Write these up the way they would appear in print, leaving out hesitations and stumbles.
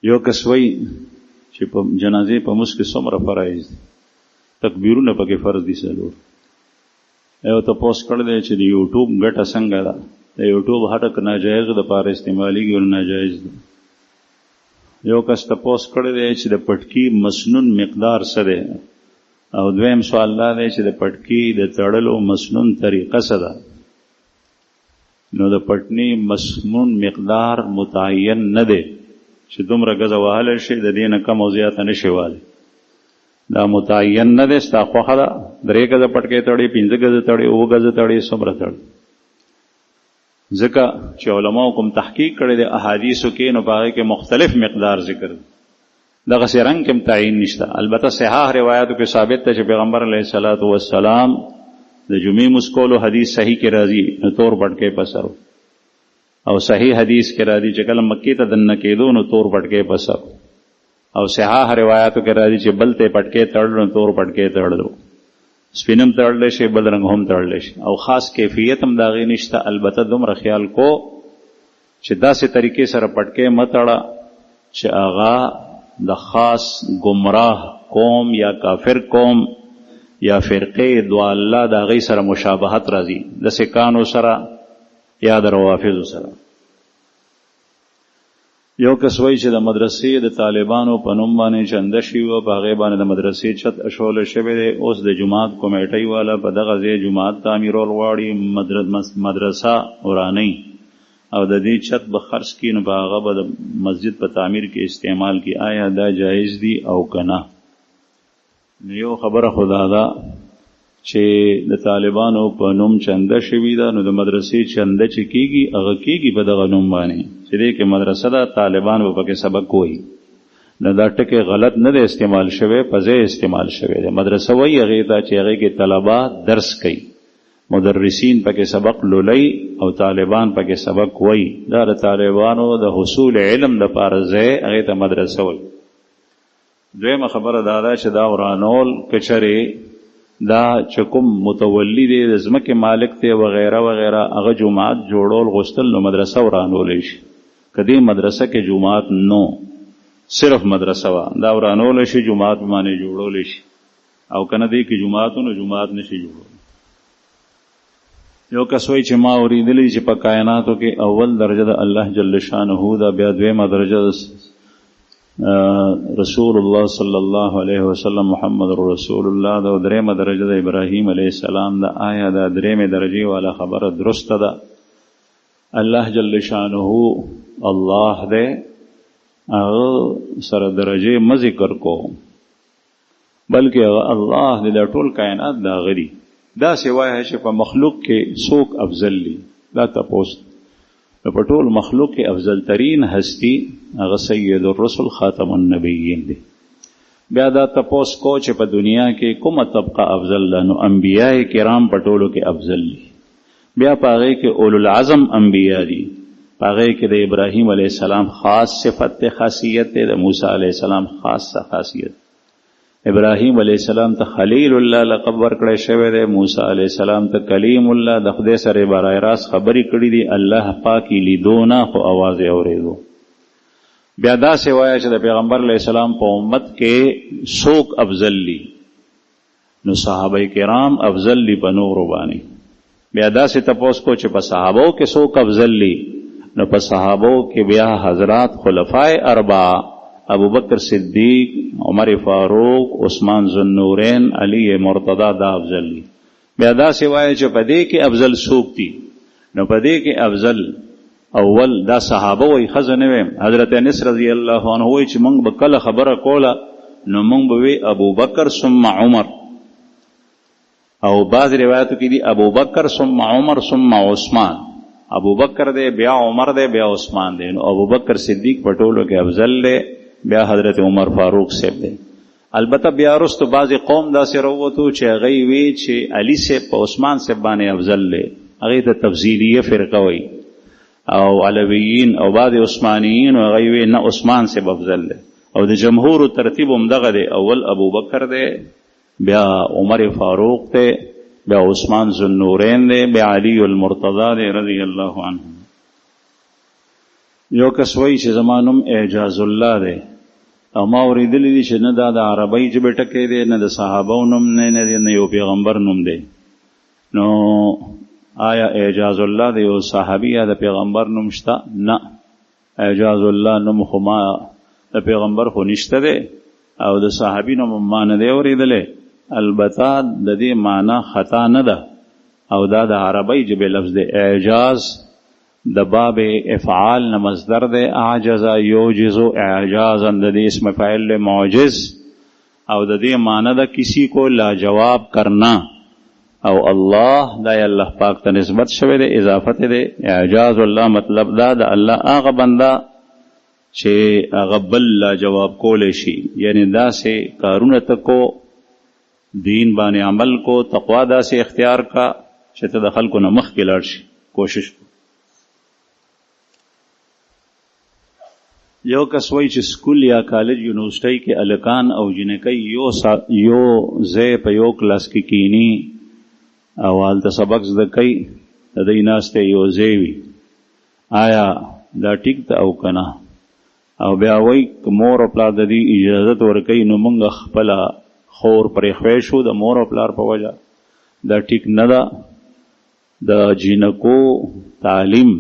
یو کس وایي چې په جنازې په مونځ کې څومره فرایض دي، تکبیرونه پکې فرض دي 4. یو تپوس کړی دی چې د یوټیوب ګټه څنګه ده، د یوټیوب هټک ناجایز د پاره استعمالیږي او ناجایز ده. یو کس تپوس کړی دی چې د پټکي مسنون مقدار څه دی، او دویم سوال دا دی چې د پټکي د تړلو مسنون طریقه څه ده. نو د پټني مسنون مقدار متعین نه دی چې دومره ګزه وهلی شي د دې نه کم او زیاته نه شي والی، دا متعین نه دی. ستا خوښه ده 3 ګزه پټکی تړي، 5 ګزه تړي، 7 ګزه تړي، څومره تړي. ځکه چې علماو کوم تحقیق کړی دی احادیثو کې، نو په هغې کې مختلف مقدار ذکر دی، دغسې رنګ کې هم تعین نشته. البته صحاح روایاتو کې ثابت ده چې پیغمبر علیه الصلاة والسلام د جمعې مونځ کولو حدیث صحیح کې راځي نو تور پټکی په سر، او صحیح حدیث کې راځي چې کله مکې ته دننه کېدو نو تور پټکی په سر، او صحاح روایاتو کې راځي چې بل ته پټکی تړلو نو تور پټکی تړلو، سپینم تړلی شي، بل رنګ هم تړلی شي، او خاص کیفیت هم د هغې نشته. البته دومره خیال کو چې داسې طریقې سره پټکی مه تړه چې هغه د خاص گمراه قوم یا کافر قوم یا فرقه ضاله د هغې سره مشابهت راځي، د سکانو سره یا د روافضو سره. یو کس وایي چې د مدرسې د طالبانو په نوم باندې چنده شوي وه، په هغې باندې د مدرسې چت اچولی شوی دی. اوس د جومات کمیټۍ والا په دغه ځای جومات تعمیرول غواړي، مدرسه ورانۍ، او د دې چت به خرڅ کړي، نو په هغه به د مسجد په تعمیر کې استعمال کړي. آیا دا جایز دي او که نه؟ نو یو خبره خو دا ده چې د طالبانو په نوم چنده شوي ده، نو د مدرسې چنده چې کېږي هغه کېږي په دغه نوم باندې چې دی کې مدرسه ده، طالبان به پکې سبق وایي. نو دا ټکی غلط نه دی استعمال شوی، په ځای استعمال شوی دی. مدرسه وایي هغې ته چې هغې کې طلبه درس کوي، مدرسین پکې سبق لولي او طالبان پکې سبق وایي. دا د طالبانو د حصول علم دپاره ځای هغې ته مدرسه وایي. دویمه خبره دا ده چې دا ورانول کچرې دا چې کوم متولی دی د ځمکې مالک دی وغیره وغیره، هغه جومات جوړول غوښتل نو مدرسه ورانولی شي. که دې مدرسه کې جومات نو صرف مدرسه وه، دا ورانولی شي، جومات باندې جوړولی شي، او که نه دی کې جومات نو جومات نشي جوړولی. یو کس وایي چې ما اورېدلی چې په کائناتو کې اول درجه د الله جل شانه ده، بیا دویمه درجه رسول الله صلی الله علیه وسلم محمد رسول الله ده، او دریمه درجه د ابراهیم علیه السلام ده. آیا دا دریمه درجه والا خبره درسته ده؟ الله جل شانه الله ده، هغه سره درجه مه ذکر کو، بلکې الله دې د ټول کائنات د هغه دي. داسې وایه چې په مخلوق کې څوک افضل دي، دا تپوس په ټول مخلوق کې افضل ترین هستی هغه سید الرسل خاتم النبیین دی. بیا دا تپوس کو چې په دنیا کې کومه طبقه افضل ده، نو انبیاء کرام په ټولو کې افضل دي. بیا په هغې کې اولو العزم انبیاء دي، په هغې کې د ابراهیم علیه السلام خاص صفت دی، خاصیت دی، د موسی علیه السلام خاصه خاصیت. ابراهیم علیه السلام ته خلیل الله لقب ورکړی شوی دی، موسی علیه السلام ته کلیم الله، د خدای سره برای راست خبرې کړي دي، الله پاک یې لیدو نه خو اواز یې اورېدو. بیا داسې وایه چې د پیغمبر علیه السلام په امت کې څوک افضل دي، نو صحابه کرام افضل دي په نورو باندې. بیا داسې تپوس کو چې په صحابو کې څوک افضل دي، نو په صحابو کې بیا حضرات خلفای اربعه ابو بکر صدیق، عمر فاروق، عثمان ذوالنورین، علی مرتضی دا افضل دي. بیا داسې وایي چې په دې کې افضل څوک دي، نو په دې کې افضل اول دا صحابه وایي، ښځه نه ویم. حضرت انس رضی الله عنه وایي چې موږ به کله خبره کوله نو موږ به وی ابو بکر ثم عمر، او بعض روایتو کې دي ابو بکر ثم عمر ثم عثمان. ابو بکر دی، بیا عمر دی، بیا عثمان دی. نو ابو بکر صدیق په ټولو کې افضل دی، بیا حضرت عمر فاروق صاحب دی. البته بیا وروسته بعضې قوم داسې راووتو چې هغوی وی چې علي صاحب په عثمان صاحب باندې افضل دی، هغوی ته تفضیلیه فرقه وایي، او علویین او بعض عثمانیین هغوی وی نه عثمان صاحب افضل دی. او د جمهورو ترتیب هم دغه دی، اول ابو بکر دی، بیا عمر فاروق دی، بیا عثمان ذوالنورین دی، بیا علی المرتضی دی رضی اللہ عنہ. یو کس وایي چې زما نوم اعجاز الله دی او ما اورېدلی دي چې نه دا د عربۍ ژبې ټکی دی نه د صحابو نوم نه یو پیغمبر نوم دی. نو آیا اعجاز الله د یو صحابي یا د پیغمبر نوم شته؟ نه، اعجاز الله نوم خو ما د پیغمبر خو نشته دی او د صحابي نوم ما نه دی اورېدلی. البته د دې معنا خطا نه ده او دا د عربۍ ژبې لفظ دی. اعجاز د باب افعال نه مصدر دی، اعجز یوجز اعجازا، د دې اسم فاعل معجز او د دې معنی ده کسی کو لاجواب کرنا او الله دا الله پاک ته نسبت شوی دی، اضافت دی. اعجاز الله مطلب دا د الله هغه بنده چې هغه بل لاجواب کولی شي، یعنی داسې کارونه ته کو، دین باندې عمل کو، تقوا داسې اختیار کا چې ته د خلکو نه مخکې لاړ شي. کوشش کو. یو کس وایي چې سکول یا کالج یونیورسټۍ کې الکان او جنکۍ یو ځای په یو کلاس کې کینی او هلته سبق زده کوي، د دوی ناستې یو ځای وي. آیا دا ټیک ده او که نه؟ او بیا وایي که مور او پلار د دې اجازت ورکوي نو موږ خپله خور پرېښوی شو د مور او پلار په وجه. دا ټیک نه ده. د جنکو تعلیم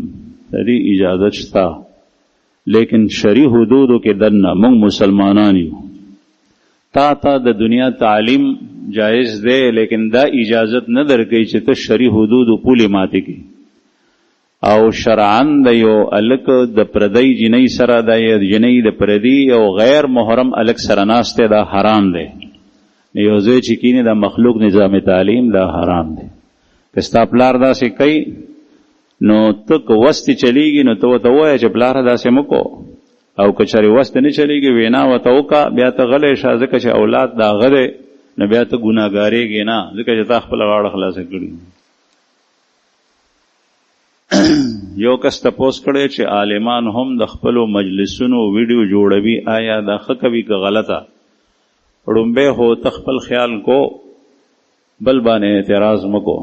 د دې اجازت شته، لیکن شرعي حدودو کې دننه موږ مسلمانان یو. تا د دنیا تعلیم جایز دی، لیکن دا اجازت نه درکوي چې ته شرعي حدودو پولې ماتې کړي. او شرعاً د یو الک د پردی جنۍ سره د جنۍ د پردي او غیر محرم الک سره ناسته دا حرام دی. یو ځای چې کینی دا مخلوق نظام تعلیم دا حرام دی. که ستا پلار داسې کوي نو ته که وستې چلیږي نو ته ورته ووایه چې پلاره داسې مه کو، او که چېرې وستې نه چلیږي وینا ورته وکړه، بیا ته غلی شه، ځکه چې اولاد د هغه دی نو بیا ته ګناهګارېږې نه، ځکه چې تا خپله غاړه خلاصه کړي. یو کس تپوس کړی چې عالمان هم د خپلو مجلسونو ویډیو جوړوي، آیا دا ښه کوي که غلطه؟ ړومبی خو ته خپل خیال کو، بل باندې اعتراض مکو.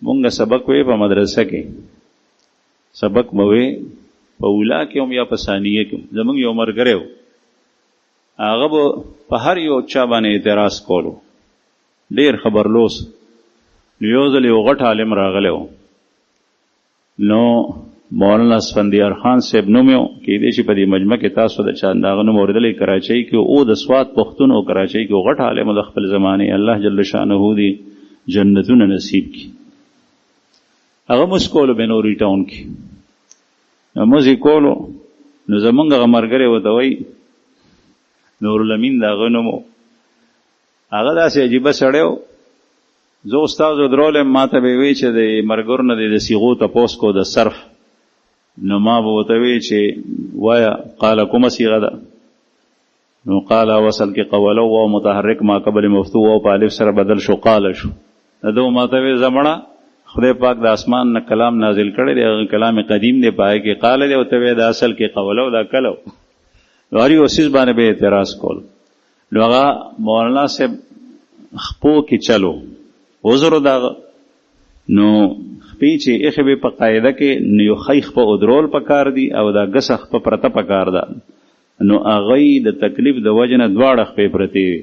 مونږ سبق وی په مدرسه کې، سبق موی په اولا کې هم یا په ثانیه کې. زمونږ یو ملګری و، هغه به په هر یو چا باندې اعتراض کولو، ډېر خبرلوس. یو ځل یو غټ عالم راغلی و، نو مولانا اسفندیار خان صاحب نوم یو، کیدای شي په دې مجمع کې تاسو د چا د هغه نوم اورېدلی، کراچۍ کې او د سوات پښتون او کراچۍ کې غټ عالم د خپل زمانې، الله جل شانه دې جنتونه نصیب کړي. هغه موږ کولو بنوري ټاون کې، موږ یې کولو. نو زمونږ هغه ملګری ورته وایي نورالامین د هغه نوم و، هغه داسې عجیبه سړی و. زه استاد درولم، ما ته به یې وایي چې د ملګرو نه د صیغو تپوس کو د صرف. نو ما به ورته وایي چې وایه قاله کومه صیغه ده؟ نو قاله وصل کې قوله و متحرک ما قبل مفتوح و په الف سره بدل شو قاله شو. دو ما ته وایي زمړه خدای پاک د اسمان نه کلام نازل کړی دی، هغه کلام قدیم دی، پای کې قاله دی، او ته وایي د اصل کې قوله او دا کلو. نو هر یو څیز باندې به اعتراض کول. نو هغه مولانا صاحب خپو کې چلو وزرو دا نو خپې چې ایخې به په قاعده کې نو یو خیخ په ادرول په کار دی او دا ګسخ په پرته په کار ده. نو هغه د تکلیف د وجه نه دواړه خپې پرتې وي.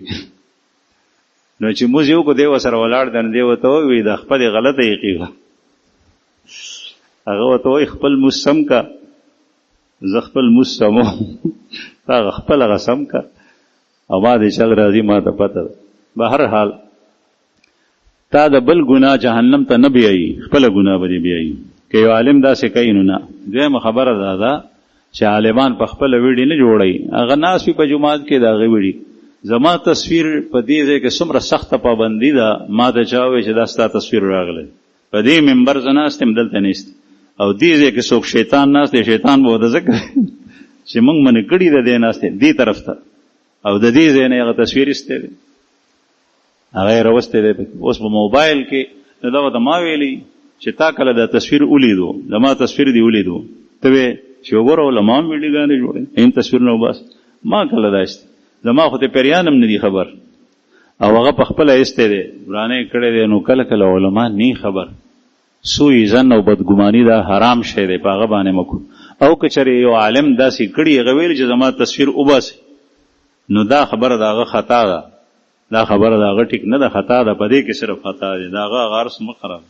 نو چې موږ یو کو دی ورسره ولاړ دی، نو دی ورته ووایي دا خپلې غلطه ایښې وه. هغه ورته وایي خپل موږ سم که، زه خپل موږ سمو، تا هغه خپل هغه سم که، او ما دې چل راځي ما ته پته ده. به هر حال تا د بل ګناه جهنم ته نه بیایي، خپله ګناه به دې بیایي. که یو عالم داسې کوي نو نه. دویمه خبره دا ده چې عالمان په خپله ویډي نه جوړوي، هغه ناست وي په جومات کې د هغې ویډي. زما تصویر په دې ځای کې څومره سخته پابندي ده، ما ته چا ووایي چې دا ستا تصویر راغلی، په دې منبر زه ناست یم، دلته نیست. او دې ځای کې څوک شیطان ناست دی، شیطان به ورته ځکه چې موږ منې کړي ده دی ناست دی دې طرف ته، او د دې ځای نه هغه تصویر ایستی دی، هغه یې راوستی دی. اوس په موبایل کې نو دا ورته ما ویلي چې تا کله دا تصویر ولیدو، زما تصویر دې ولیدو، ته وې چې وګوره اوله ما هم ویډیوګانې جوړوي، این تصویرونه وباس. ما کله دا ایستی، زما خو ته پیریان هم نه دي خبر، او هغه په خپله ایستی دی، ورانه یې کړی دی. نو کله کله علما نه خبر، سوء ظن او بدګماني دا حرام شی دی، په هغه باندې مکو. او که چېرې یو عالم داسې کړي هغه ویل چې زما تصویر وباسي نو دا خبره د هغه خطا ده، دا خبره د هغه ټیک نه ده، خطا ده، په دې کې صرف خطا دی، د هغه عرص مه خراب